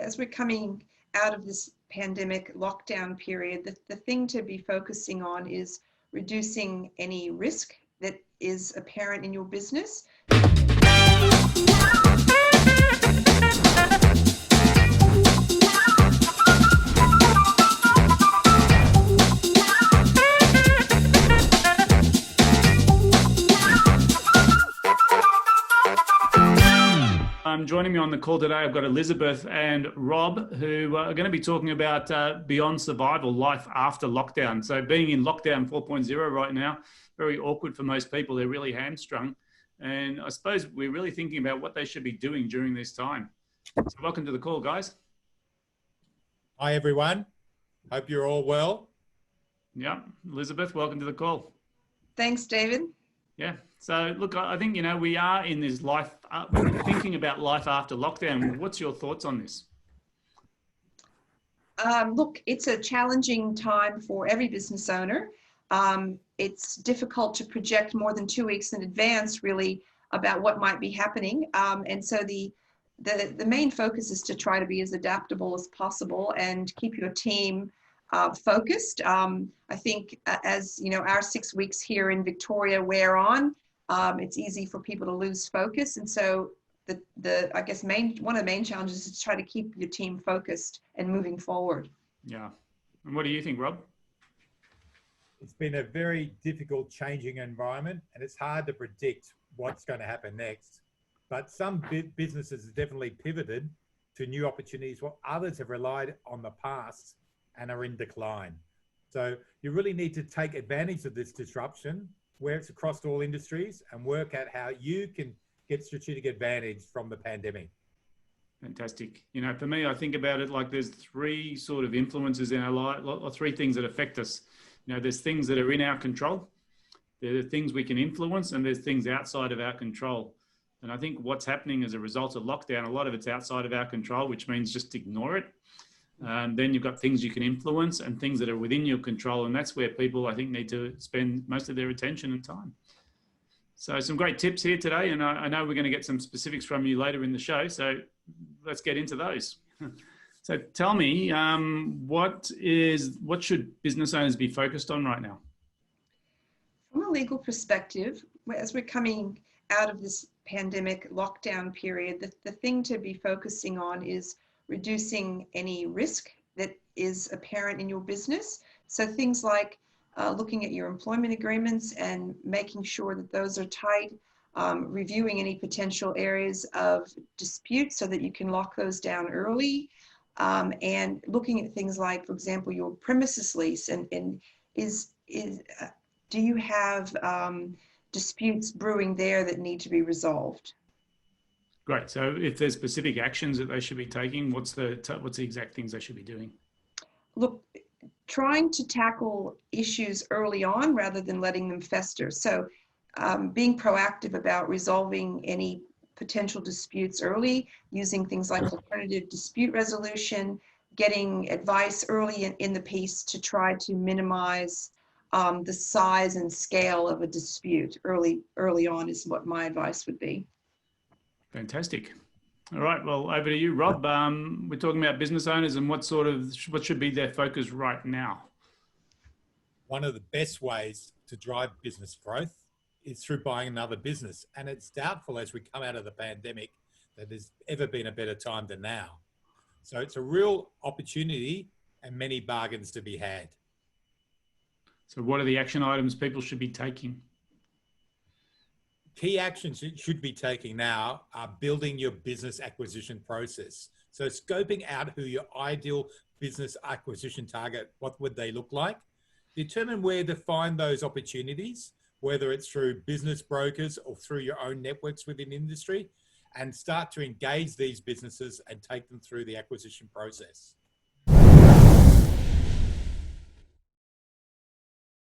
as we're coming out of this pandemic lockdown period, the thing to be focusing on is reducing any risk that is apparent in your business. Joining me on the call today, I've got Elizabeth and Rob, who are going to be talking about beyond survival, life after lockdown. So being in lockdown 4.0 right now, very awkward for most people. They're really hamstrung. And I suppose we're really thinking about what they should be doing during this time. So welcome to the call, guys. Hi, everyone. Hope you're all well. Yeah. Elizabeth, welcome to the call. Thanks, David. Yeah. So look, I think, we are in this life, we're thinking about life after lockdown. What's your thoughts on this? Look, it's a challenging time for every business owner. It's difficult to project more than 2 weeks in advance, really, about what might be happening. And so the main focus is to try to be as adaptable as possible and keep your team focused. I think as our 6 weeks here in Victoria wear on, it's easy for people to lose focus. And so I guess one of the main challenges is to try to keep your team focused and moving forward. Yeah. And what do you think, Rob? It's been a very difficult, changing environment, and it's hard to predict what's going to happen next. But some businesses have definitely pivoted to new opportunities, while others have relied on the past and are in decline. So you really need to take advantage of this disruption where it's across all industries and work out how you can get strategic advantage from the pandemic. Fantastic. For me, I think about it like there's three sort of influences in our life, or three things that affect us. There's things that are in our control, there are things we can influence, and there's things outside of our control. And I think what's happening as a result of lockdown, a lot of it's outside of our control, which means just ignore it. Then you've got things you can influence and things that are within your control. And that's where people, I think, need to spend most of their attention and time. So some great tips here today. And I know we're going to get some specifics from you later in the show. So let's get into those. So tell me, what should business owners be focused on right now? From a legal perspective, as we're coming out of this pandemic lockdown period, the thing to be focusing on is reducing any risk that is apparent in your business. So things like looking at your employment agreements and making sure that those are tight, reviewing any potential areas of dispute so that you can lock those down early, and looking at things like, for example, your premises lease and do you have disputes brewing there that need to be resolved? Great. So if there's specific actions that they should be taking, what's the exact things they should be doing? Look, trying to tackle issues early on rather than letting them fester. So being proactive about resolving any potential disputes early, using things like alternative dispute resolution, getting advice early in the piece to try to minimize the size and scale of a dispute early on is what my advice would be. Fantastic. All right. Well, over to you, Rob. We're talking about business owners and what should be their focus right now. One of the best ways to drive business growth is through buying another business. And it's doubtful as we come out of the pandemic that there's ever been a better time than now. So it's a real opportunity and many bargains to be had. So what are the action items people should be taking? Key actions you should be taking now are building your business acquisition process. So scoping out who your ideal business acquisition target, what would they look like? Determine where to find those opportunities, whether it's through business brokers or through your own networks within industry, and start to engage these businesses and take them through the acquisition process.